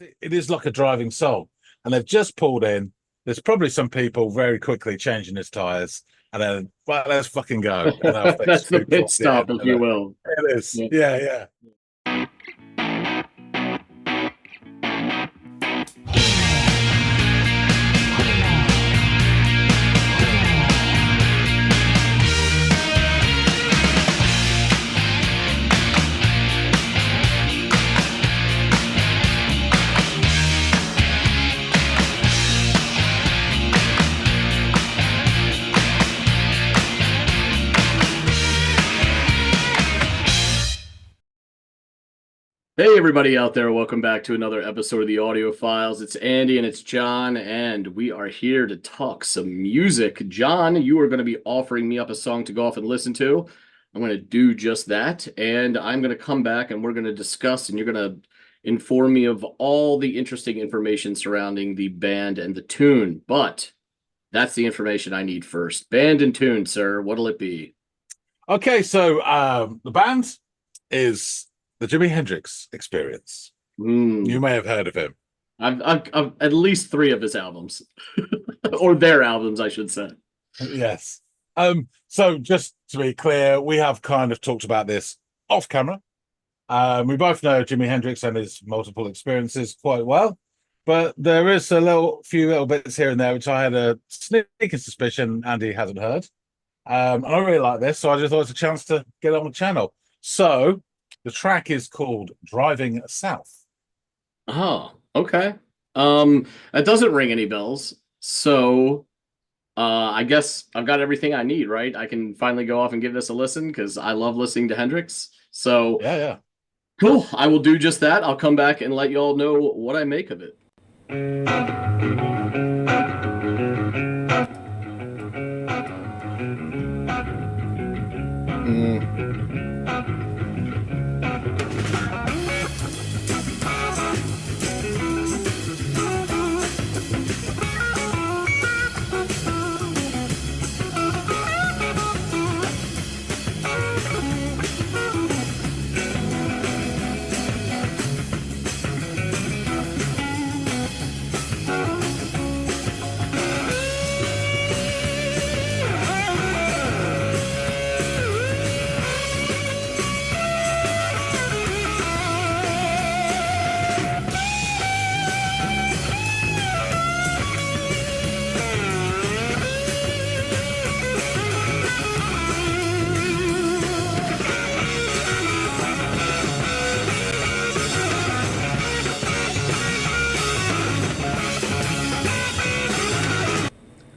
It is like a driving song, and they've just pulled in. There's probably some people very quickly changing his tires, and then well, let's fucking go, and off they That's the scoot pit towards the stop, end. if And you will. it is, Yeah. yeah, yeah. Hey, everybody out there. Welcome back to another episode of the Audiophiles. It's Andy and it's John, and we are here to talk some music. John, you are going to be offering me up a song to go off and listen to. I'm going to do just that, and I'm going to come back and we're going to discuss, and you're going to inform me of all the interesting information surrounding the band and the tune. But that's the information I need first. Band and tune, sir. What'll it be? Okay, so the band is the Jimi Hendrix Experience. You may have heard of him. I've at least 3 of his albums, or their albums, I should say. Yes. So just to be clear, we have kind of talked about this off camera. We both know Jimi Hendrix and his multiple experiences quite well, but there is a few little bits here and there which I had a sneaking suspicion Andy hasn't heard. And I really like this, so I just thought it's a chance to get on the channel. So the track is called Driving South. Oh, okay. That doesn't ring any bells. So, I guess I've got everything I need, right? I can finally go off and give this a listen because I love listening to Hendrix. So, Yeah. cool. I will do just that. I'll come back and let you all know what I make of it.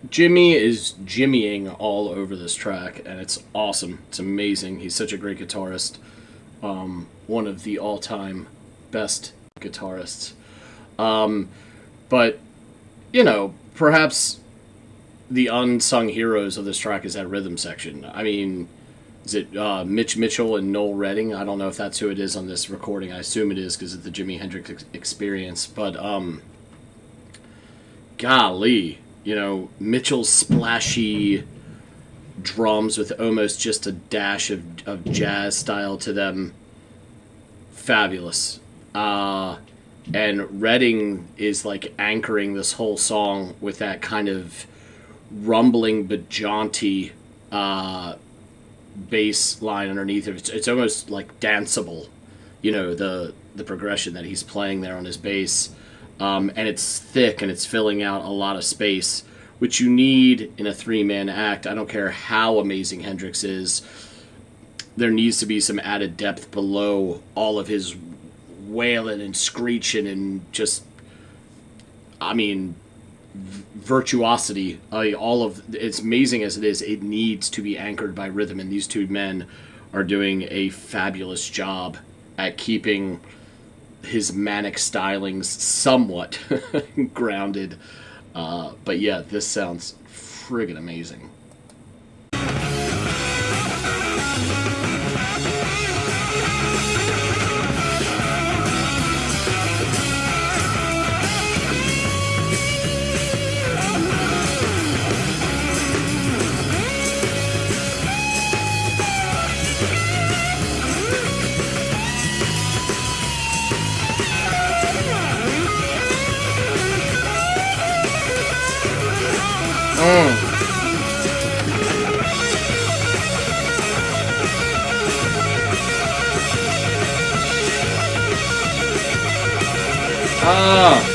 Jimmy is jimmying all over this track, and it's awesome. It's amazing. He's such a great guitarist. One of the all-time best guitarists. But, perhaps the unsung heroes of this track is that rhythm section. I mean, is it Mitch Mitchell and Noel Redding? I don't know if that's who it is on this recording. I assume it is because of the Jimi Hendrix Experience. But, golly... Mitchell's splashy drums with almost just a dash of jazz style to them. Fabulous. And Redding is like anchoring this whole song with that kind of rumbling but jaunty bass line underneath it. It's almost like danceable, the progression that he's playing there on his bass. And it's thick and it's filling out a lot of space, which you need in a 3-man act. I don't care how amazing Hendrix is. There needs to be some added depth below all of his wailing and screeching and just, virtuosity. It's amazing as it is, it needs to be anchored by rhythm, and these 2 men are doing a fabulous job at keeping his manic stylings somewhat grounded. But yeah, this sounds friggin' amazing. Ah!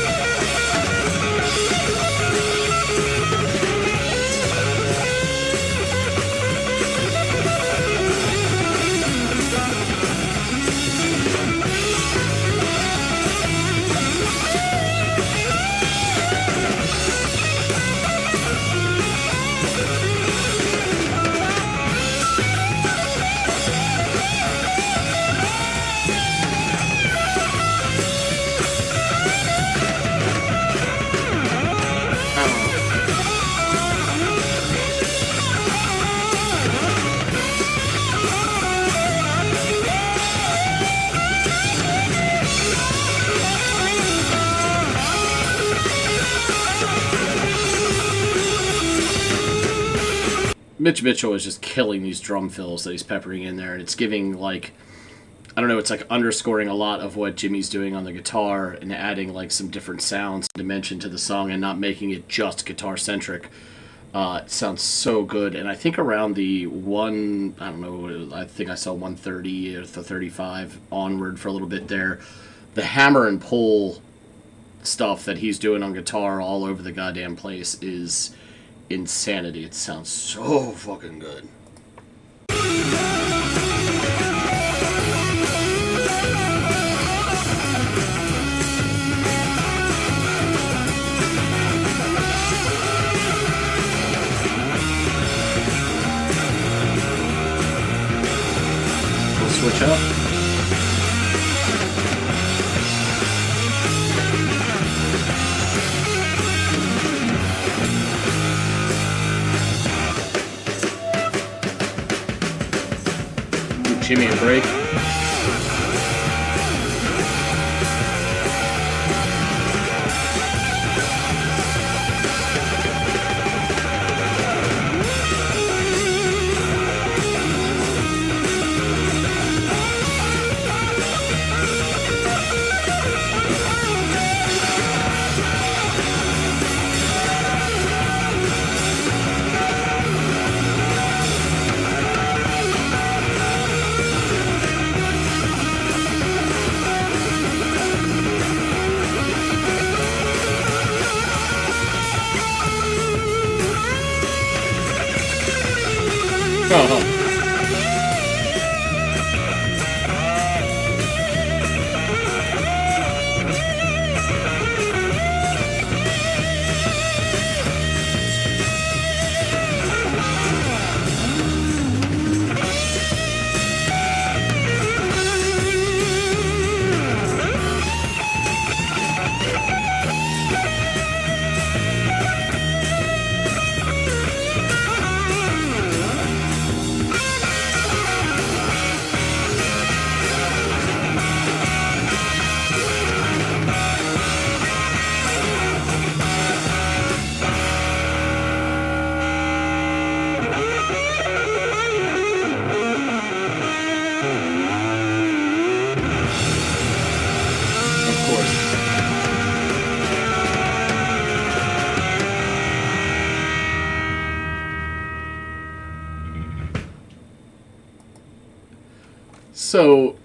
Mitch Mitchell is just killing these drum fills that he's peppering in there, and it's giving, like, I don't know, it's like underscoring a lot of what Jimmy's doing on the guitar and adding like some different sounds and dimension to the song and not making it just guitar centric. It sounds so good, and I think around the I don't know, I think I saw 130 or the 35 onward for a little bit there. The hammer and pull stuff that he's doing on guitar all over the goddamn place is insanity. It sounds so fucking good. We'll switch up. Jimmy a break. Oh. So,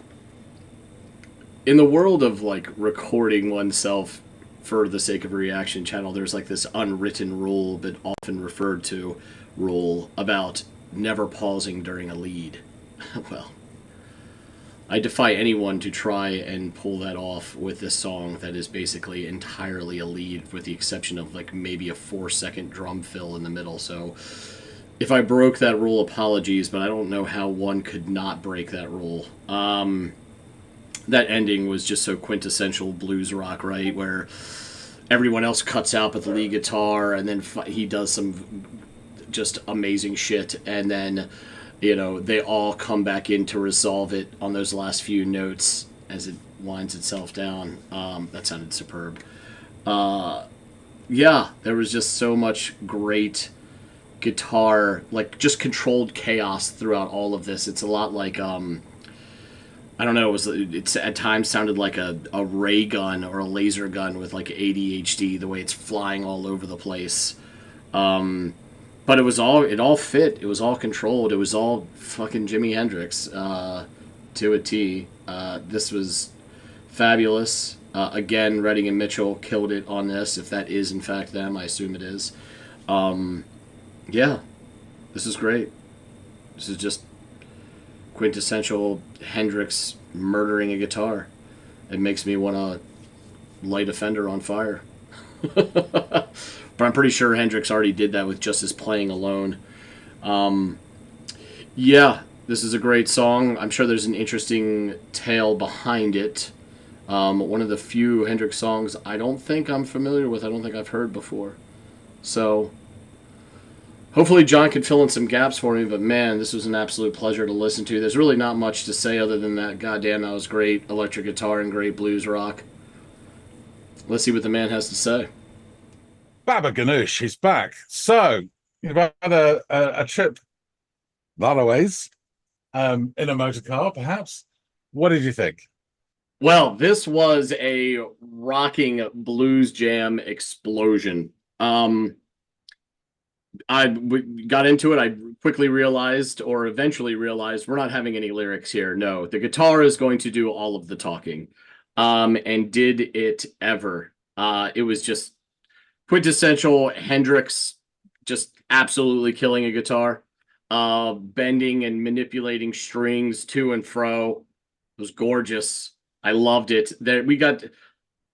in the world of like recording oneself for the sake of a reaction channel, there's like this unwritten rule, but often referred to rule about never pausing during a lead. Well, I defy anyone to try and pull that off with this song that is basically entirely a lead, with the exception of like maybe a 4-second drum fill in the middle. So if I broke that rule, apologies, but I don't know how one could not break that rule. That ending was just so quintessential blues rock, right? Where everyone else cuts out but the lead guitar, and then he does some just amazing shit, and then, you know, they all come back in to resolve it on those last few notes as it winds itself down. That sounded superb. Yeah, there was just so much great guitar, like just controlled chaos throughout all of this. It's a lot like I don't know, it's at times sounded like a ray gun or a laser gun with like ADHD, the way it's flying all over the place. But it all fit. It was all controlled. It was all fucking Jimi Hendrix to a T. This was fabulous. Again, Redding and Mitchell killed it on this. If that is in fact them, I assume it is. Um, yeah, this is great. This is just quintessential Hendrix murdering a guitar. It makes me want to light a fender on fire. But I'm pretty sure Hendrix already did that with just his playing alone. Um, yeah, this is a great song. I'm sure there's an interesting tale behind it. One of the few Hendrix songs I don't think I'm familiar with. I don't think I've heard before. So hopefully John can fill in some gaps for me. But man, this was an absolute pleasure to listen to. There's really not much to say other than that. Goddamn, that was great electric guitar and great blues rock. Let's see what the man has to say. Baba Ganoush is back. So you've had a trip a lot of ways, in a motor car, perhaps. What did you think? Well, this was a rocking blues jam explosion. Got into it. I quickly realized, or eventually realized, we're not having any lyrics here. No, the guitar is going to do all of the talking. And did it ever. It was just quintessential Hendrix, just absolutely killing a guitar, bending and manipulating strings to and fro. It was gorgeous. I loved it. There we got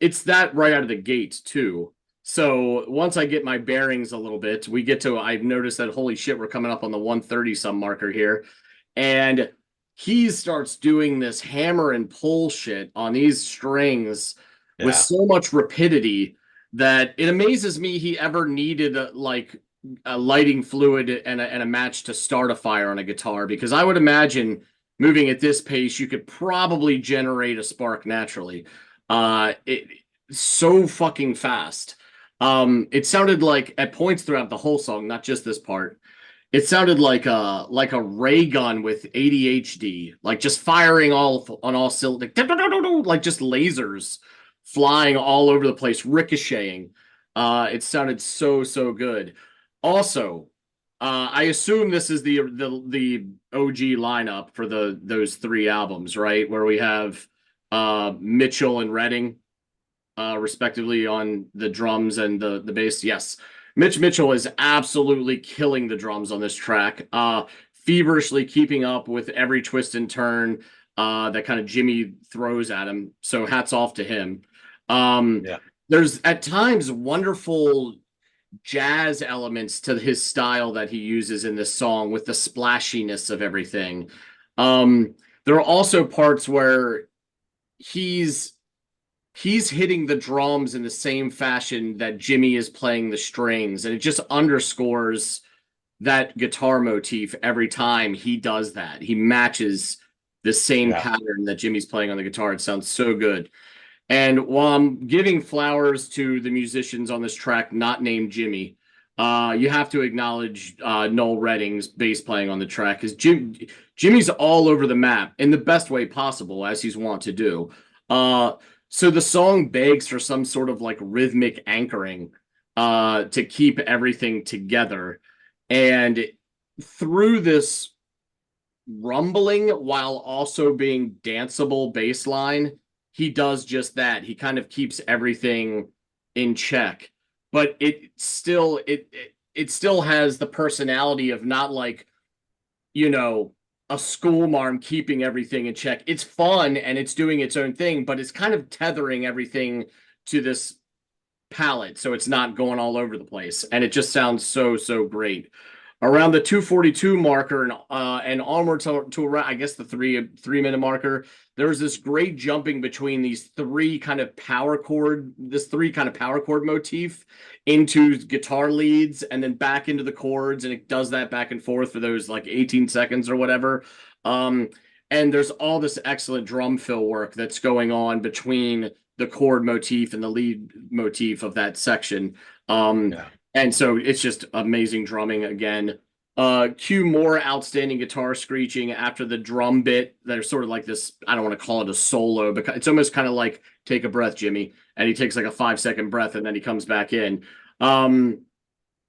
it's that right out of the gate too. So once I get my bearings a little bit, we get to I've noticed that holy shit, we're coming up on the 130 some marker here. And he starts doing this hammer and pull shit on these strings with Yeah, so much rapidity that it amazes me he ever needed a lighting fluid and a match to start a fire on a guitar, because I would imagine moving at this pace you could probably generate a spark naturally. It so fucking fast. It sounded like at points throughout the whole song, not just this part, it sounded like a ray gun with ADHD, like just firing all on all cylinders, like just lasers flying all over the place, ricocheting. It sounded so good. Also, I assume this is the OG lineup for those three albums, right? Where we have Mitchell and Redding, respectively, on the drums and the bass. Yes, Mitch Mitchell is absolutely killing the drums on this track, feverishly keeping up with every twist and turn that kind of Jimmy throws at him. So hats off to him. Um, yeah, there's at times wonderful jazz elements to his style that he uses in this song with the splashiness of everything. Um, there are also parts where he's he's hitting the drums in the same fashion that Jimmy is playing the strings, and it just underscores that guitar motif every time he does that. He matches the same yeah, pattern that Jimmy's playing on the guitar. It sounds so good. And while I'm giving flowers to the musicians on this track, not named Jimmy, you have to acknowledge Noel Redding's bass playing on the track, because Jimmy's all over the map in the best way possible, as he's wont to do. Uh, so the song begs for some sort of like rhythmic anchoring to keep everything together. And through this rumbling while also being danceable bass line, he does just that. He kind of keeps everything in check, but it still has the personality of not like, you know, a schoolmarm keeping everything in check. It's fun and it's doing its own thing, but it's kind of tethering everything to this palette so it's not going all over the place, and it just sounds so great. Around the 242 marker and onward to around, I guess, the 3 minute marker, there's this great jumping between these three kind of power chord motif into guitar leads and then back into the chords, and it does that back and forth for those like 18 seconds or whatever. um and there's all this excellent drum fill work that's going on between the chord motif and the lead motif of that section. Um, yeah, and so it's just amazing drumming again. Cue more outstanding guitar screeching after the drum bit. There's sort of like this, I don't want to call it a solo, but it's almost kind of like take a breath, Jimmy. And he takes like a 5 second breath and then he comes back in. Um,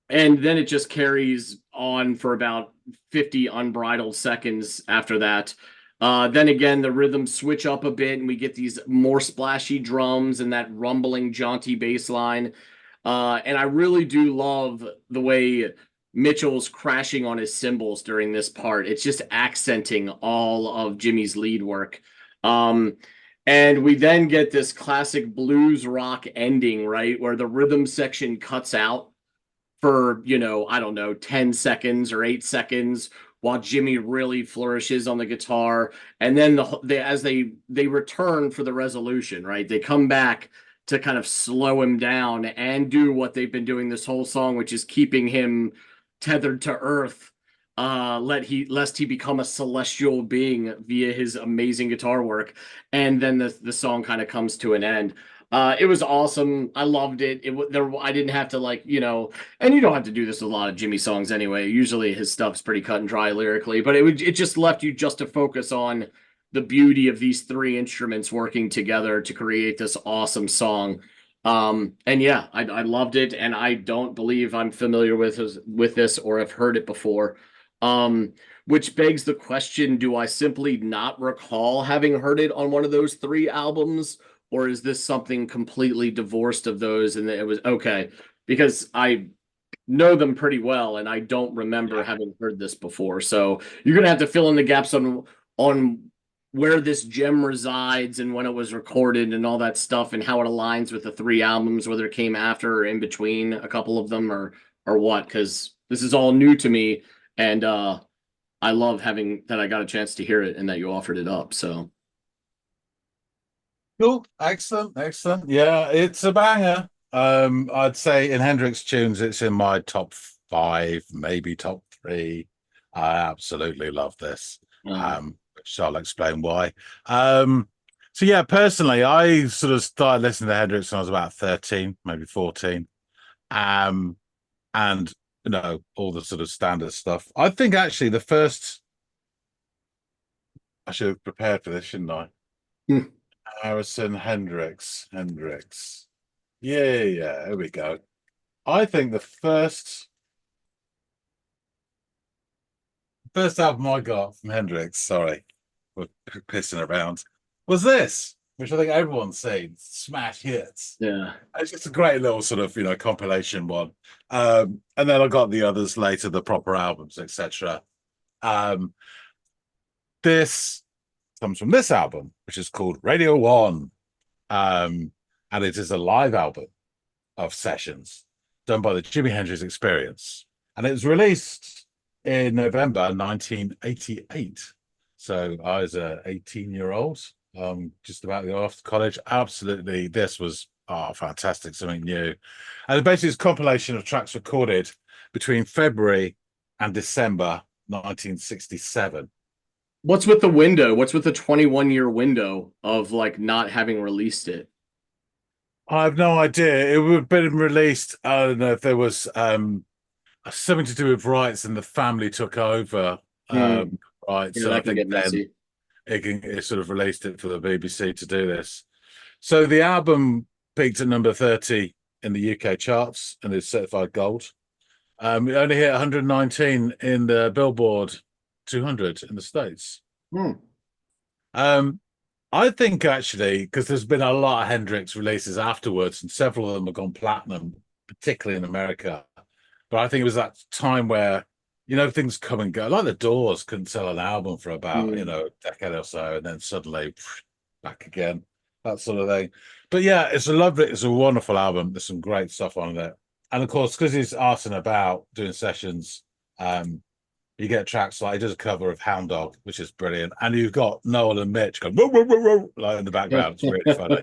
and then it just carries on for about 50 unbridled seconds after that. Then again, the rhythms switch up a bit, and we get these more splashy drums and that rumbling, jaunty bass line. And I really do love the way Mitchell's crashing on his cymbals during this part. It's just accenting all of Jimmy's lead work. Um, and we then get this classic blues rock ending, right, where the rhythm section cuts out for, I don't know, 10 seconds or 8 seconds while Jimmy really flourishes on the guitar. And then as they return for the resolution, right? They come back to kind of slow him down and do what they've been doing this whole song, which is keeping him tethered to earth, lest he become a celestial being via his amazing guitar work. And then the song kind of comes to an end. It was awesome. I loved it. I didn't have to and you don't have to do this with a lot of Jimmy songs anyway. Usually his stuff's pretty cut and dry lyrically, but it just left you just to focus on the beauty of these three instruments working together to create this awesome song. And yeah, I loved it, and I don't believe I'm familiar with this or have heard it before. Which begs the question, do I simply not recall having heard it on one of those three albums? Or is this something completely divorced of those and it was okay? Because I know them pretty well and I don't remember having heard this before. So you're gonna have to fill in the gaps on where this gem resides and when it was recorded and all that stuff and how it aligns with the three albums, whether it came after or in between a couple of them or what, because this is all new to me, and I love having that I got a chance to hear it and that you offered it up. So Cool. Excellent. Excellent. Yeah, it's a banger. I'd say in Hendrix tunes, it's in my top 5, maybe top 3. I absolutely love this. Which I'll explain why. So yeah, personally, I sort of started listening to Hendrix when I was about 13, maybe 14. And all the sort of standard stuff. I think actually I should have prepared for this, shouldn't I? Hendrix. Yeah, here we go. I think the first album I got from Hendrix, sorry, we're pissing around, was this, which I think everyone's seen, Smash Hits. yeah. It's just a great little sort of, compilation one. And then I got the others later, the proper albums, etc. This comes from this album, which is called Radio 1. And it is a live album of sessions done by the Jimi Hendrix Experience. And it was released in November 1988. So I was a 18-year-old, just about to go off to college. Absolutely, this was fantastic, something new. And basically, it's a compilation of tracks recorded between February and December 1967. What's with the window? What's with the 21-year window of not having released it? I have no idea. It would have been released. I don't know if there was something to do with rights and the family took over. Right. Yeah, so I think get messy. It sort of released it for the BBC to do this. So the album peaked at number 30 in the UK charts and is certified gold. It only hit 119 in the Billboard 200 in the States. I think actually, because there's been a lot of Hendrix releases afterwards, and several of them have gone platinum, particularly in America. But I think it was that time where, things come and go. Like the Doors couldn't sell an album for about, a decade or so, and then suddenly back again, that sort of thing. But yeah, it's a wonderful album. There's some great stuff on it. And of course, because he's arsing about doing sessions, you get tracks like he does a cover of Hound Dog, which is brilliant, and you've got Noel and Mitch going whoa, whoa, whoa, whoa, like in the background. It's really funny.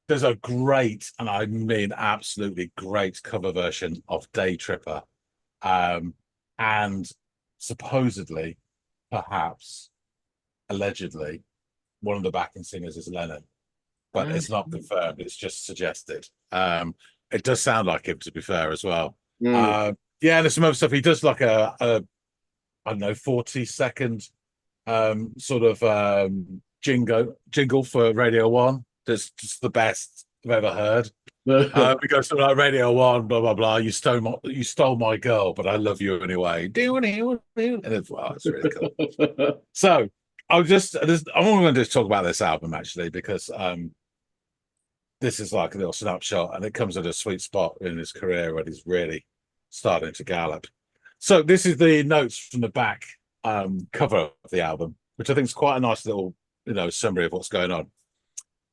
There's a great, and I mean absolutely great, cover version of Day Tripper, and supposedly, perhaps, allegedly, one of the backing singers is Lennon, but it's not confirmed. It's just suggested. It does sound like him, to be fair, as well. Yeah, there's some other stuff. He does like a I don't know, 40-second sort of jingle for Radio 1. That's just the best I've ever heard. We go something like Radio 1, blah blah blah. You stole my girl, but I love you anyway. And it's really cool. So I'm only going to talk about this album actually because this is like a little snapshot, and it comes at a sweet spot in his career when he's really starting to gallop. So this is the notes from the back cover of the album, which I think is quite a nice little, summary of what's going on.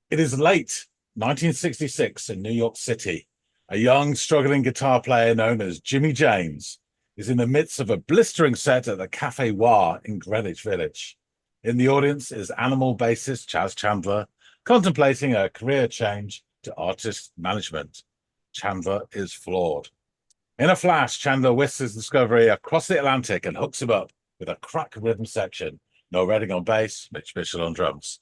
It is late 1966 in New York City. A young, struggling guitar player known as Jimmy James is in the midst of a blistering set at the Cafe Wah in Greenwich Village. In the audience is Animal bassist Chaz Chandler, contemplating a career change to artist management. Chandler is flawed. In a flash, Chandler whisks his discovery across the Atlantic and hooks him up with a crack rhythm section. Noel Redding on bass, Mitch Mitchell on drums.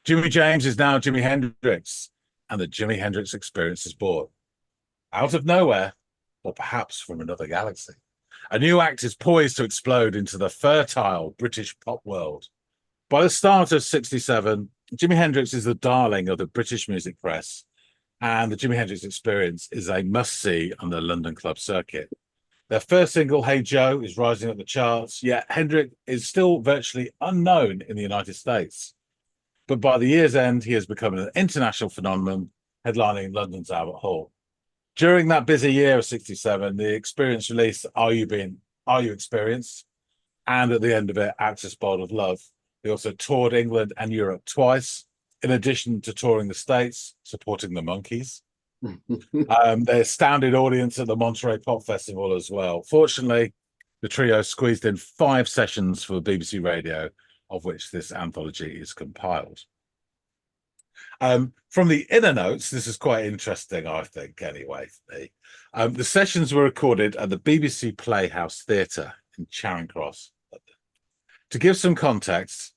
Jimmy James is now Jimi Hendrix, and the Jimi Hendrix Experience is born. Out of nowhere, or perhaps from another galaxy, a new act is poised to explode into the fertile British pop world. By the start of '67, Jimi Hendrix is the darling of the British music press, and the Jimi Hendrix Experience is a must-see on the London club circuit. Their first single, Hey Joe, is rising up the charts, yet Hendrix is still virtually unknown in the United States. But by the year's end, he has become an international phenomenon, headlining London's Albert Hall. During that busy year of '67, the Experience released Are You Experienced? And at the end of it, Access Bold of Love. They also toured England and Europe twice, in addition to touring the States, supporting the Monkees. They astounded audience at the Monterey Pop Festival as well. Fortunately, the trio squeezed in 5 sessions for BBC Radio, of which this anthology is compiled. From the inner notes, this is quite interesting, I think, anyway. The sessions were recorded at the BBC Playhouse Theatre in Charing Cross. To give some context,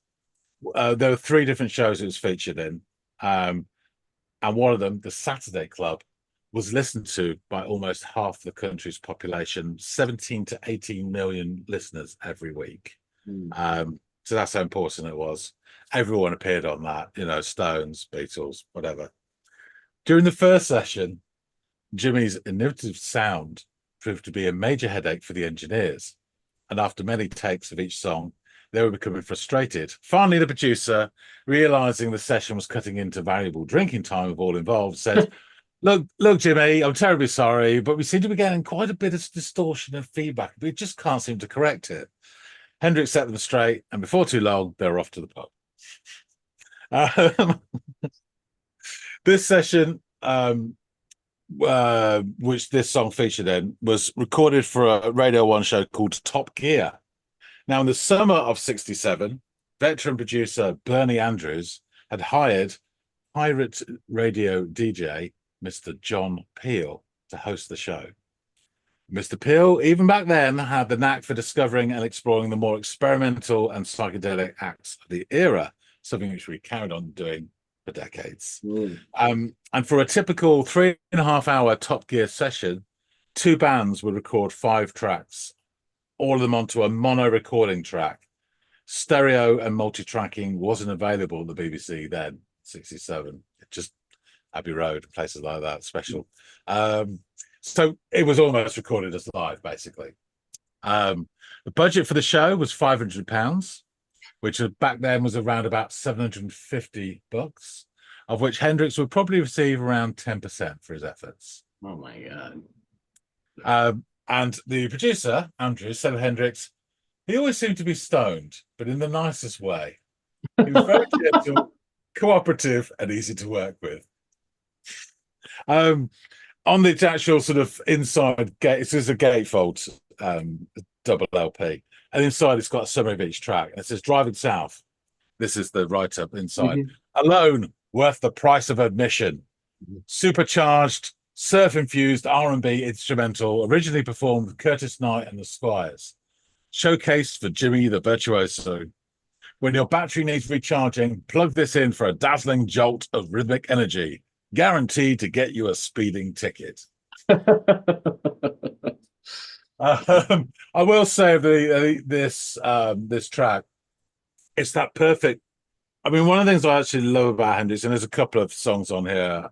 there were 3 different shows it was featured in, and one of them, the Saturday Club, was listened to by almost half the country's population, 17 to 18 million listeners every week. So that's how important it was. Everyone appeared on that, Stones, Beatles, whatever. During the first session, Jimmy's innovative sound proved to be a major headache for the engineers. And after many takes of each song, they were becoming frustrated. Finally, the producer, realizing the session was cutting into valuable drinking time of all involved, said, Look, Jimmy, I'm terribly sorry, but we seem to be getting quite a bit of distortion and feedback. We just can't seem to correct it. Hendrix set them straight, and before too long, they were off to the pub. This session, which this song featured in, was recorded for a Radio 1 show called Top Gear. Now, in the summer of '67, veteran producer Bernie Andrews had hired pirate radio DJ Mr. John Peel to host the show. Mr. Peel, even back then, had the knack for discovering and exploring the more experimental and psychedelic acts of the era, something which we carried on doing for decades. And for a typical 3.5-hour Top Gear session, 2 bands would record 5 tracks, all of them onto a mono recording track. Stereo and multi-tracking wasn't available at the BBC then, '67. Just Abbey Road, places like that, special. So it was almost recorded as live, basically. The budget for the show was £500, which back then was around about $750, of which Hendrix would probably receive around 10% for his efforts. Oh my God. And the producer, Andrew, said of Hendrix, he always seemed to be stoned, but in the nicest way. He was very gentle, cooperative, and easy to work with. On the actual sort of inside gate, this is a gatefold double LP, and inside it's got a summary of each track. And it says "Driving South." This is the write-up inside. Alone, worth the price of admission. Supercharged, surf-infused R&B instrumental, originally performed with Curtis Knight and the Squires. Showcased for Jimmy the Virtuoso. When your battery needs recharging, plug this in for a dazzling jolt of rhythmic energy, guaranteed to get you a speeding ticket. I will say this track, it's that perfect. I mean, one of the things I actually love about Hendrix, and there's a couple of songs on here,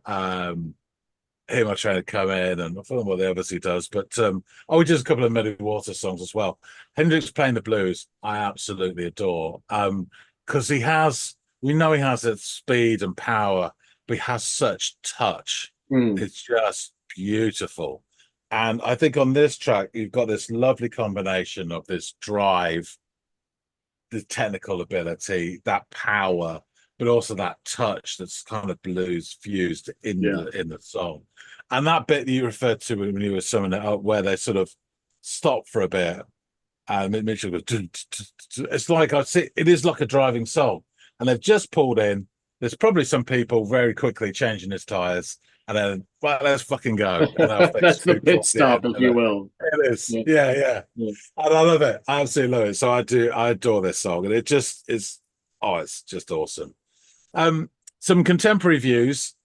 Hear My Train Come In, and I don't know what the others he does, but just a couple of Muddy Water songs as well. Hendrix playing the blues, I absolutely adore. because we know he has that speed and power, but he has such touch. Mm. It's just beautiful. And I think on this track, you've got this lovely combination of this drive, the technical ability, that power, but also that touch that's kind of blues fused in the song. And that bit that you referred to when you were summing it up, where they sort of stop for a bit, and Mitchell goes, it's like I see it is like a driving song, and they've just pulled in. There's probably some people very quickly changing his tires, and then right, let's fucking go. And off they That's the speed pit towards the stop, end if of you it. will. It is, Yeah. yeah, yeah. Yeah. And I love it. I absolutely love it. So I adore this song, and it just is. Oh, it's just awesome. Some contemporary reviews,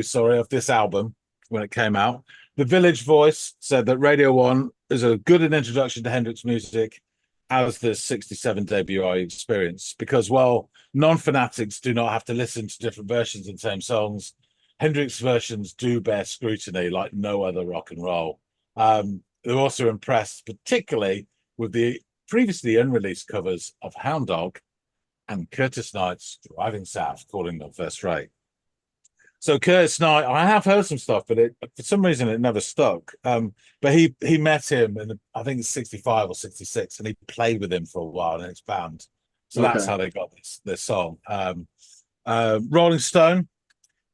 sorry, of this album when it came out. The Village Voice said that Radio 1 is a good an introduction to Hendrix music as the 67 debut I experienced, because while non-fanatics do not have to listen to different versions of the same songs, Hendrix versions do bear scrutiny like no other rock and roll. They're also impressed, particularly with the previously unreleased covers of Hound Dog and Curtis Knight's Driving South, calling them first rate. So Curtis Knight, I have heard some stuff, but for some reason it never stuck. But he met him in I think it's 65 or 66, and he played with him for a while in his band. So that's Okay. how they got this song. Rolling Stone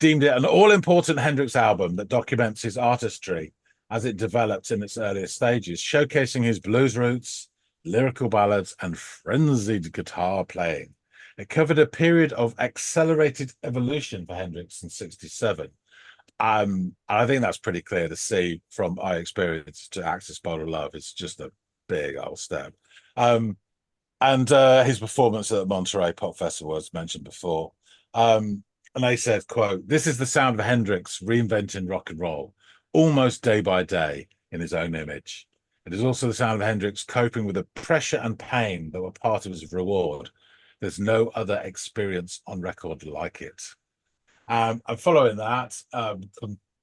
deemed it an all-important Hendrix album that documents his artistry as it developed in its earlier stages, showcasing his blues roots, lyrical ballads, and frenzied guitar playing. It covered a period of accelerated evolution for Hendrix in 67. I think that's pretty clear to see from I Experience to Access Bottle Love. It's just a big old step. And his performance at the Monterey Pop Festival, as mentioned before. And they said, quote, "This is the sound of Hendrix reinventing rock and roll, almost day by day in his own image. It is also the sound of Hendrix coping with the pressure and pain that were part of his reward. There's no other experience on record like it." And following that,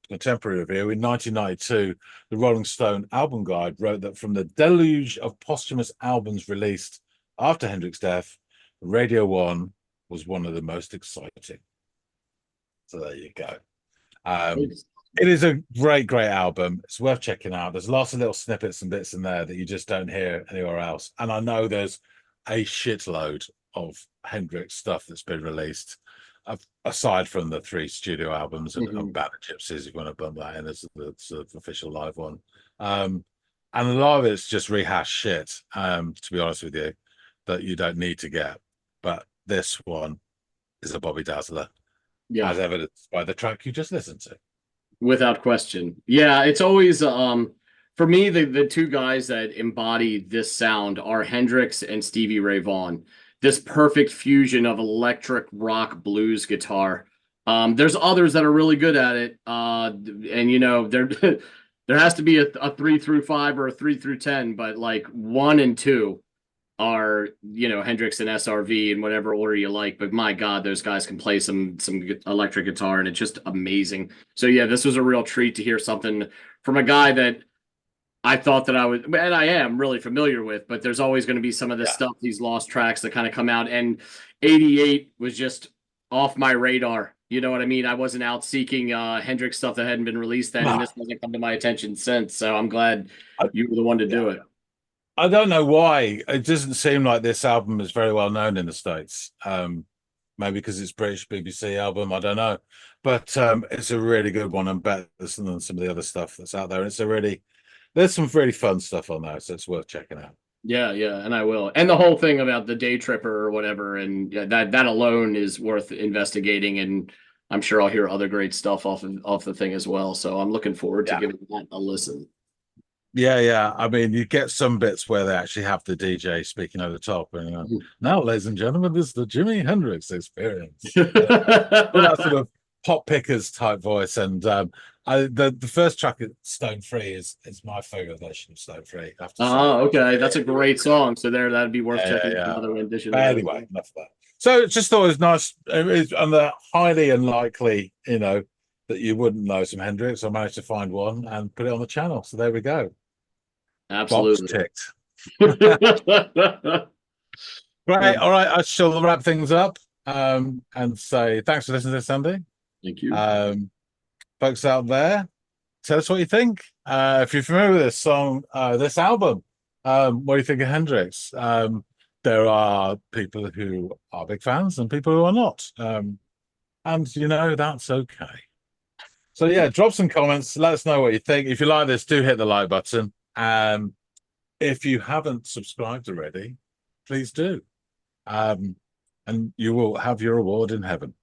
contemporary review in 1992, the Rolling Stone Album Guide wrote that from the deluge of posthumous albums released after Hendrix's death, Radio 1 was one of the most exciting. So there you go. It is a great album. It's worth checking out. There's lots of little snippets and bits in there that you just don't hear anywhere else. And I know there's a shitload of Hendrix stuff that's been released, aside from the 3 studio albums and Bad Gypsies, if you want to bump that in as the sort of official live one. And a lot of it's just rehashed shit, to be honest with you, that you don't need to get. But this one is a Bobby Dazzler, as evidenced by the track you just listened to. Without question. Yeah, it's always for me the 2 guys that embody this sound are Hendrix and Stevie Ray Vaughan. This perfect fusion of electric rock blues guitar. There's others that are really good at it. And you know, there has to be a 3 through 5 or a 3 through 10, but like 1 and 2 are, you know, Hendrix and SRV in whatever order you like. But my God, those guys can play some electric guitar, and it's just amazing. So yeah, this was a real treat to hear something from a guy that I thought that I would, and I am really familiar with, but there's always going to be some of this stuff, these lost tracks that kind of come out. And 88 was just off my radar. You know what I mean? I wasn't out seeking Hendrix stuff that hadn't been released then, and this hasn't come to my attention since. So I'm glad you were the one to do it. I don't know why. It doesn't seem like this album is very well known in the States. Maybe because it's British BBC album, I don't know. But it's a really good one and better than some of the other stuff that's out there. There's some really fun stuff on there, so it's worth checking out. Yeah, and I will. And the whole thing about the day tripper or whatever, and that alone is worth investigating, and I'm sure I'll hear other great stuff off the thing as well. So I'm looking forward to giving that a listen. Yeah. I mean, you get some bits where they actually have the DJ speaking over the top, and now, ladies and gentlemen, this is the Jimi Hendrix experience. That sort of pop pickers type voice. And the first track, Stone Free, is my favorite version of Stone Free. I have to say. Okay, that's a great song. So that'd be worth checking out another rendition. But anyway, enough of that. So just thought it was nice. And the highly unlikely, you know, that you wouldn't know some Hendrix. I managed to find one and put it on the channel. So there we go. Absolutely. Box ticked. Right. Yeah. All right. I shall wrap things up and say thanks for listening to this, Andy. Thank you. Folks out there, tell us what you think. If you're familiar with this song, this album, what do you think of Hendrix? There are people who are big fans and people who are not. And that's okay. So yeah, drop some comments. Let us know what you think. If you like this, do hit the like button. If you haven't subscribed already, please do. And you will have your reward in heaven.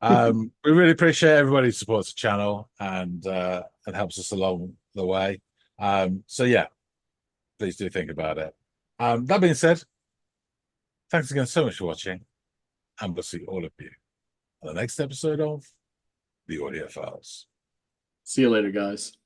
We really appreciate everybody who supports the channel and helps us along the way. So yeah, please do think about it. That being said, thanks again so much for watching, and we'll see all of you on the next episode of the Audiophiles. See you later, guys.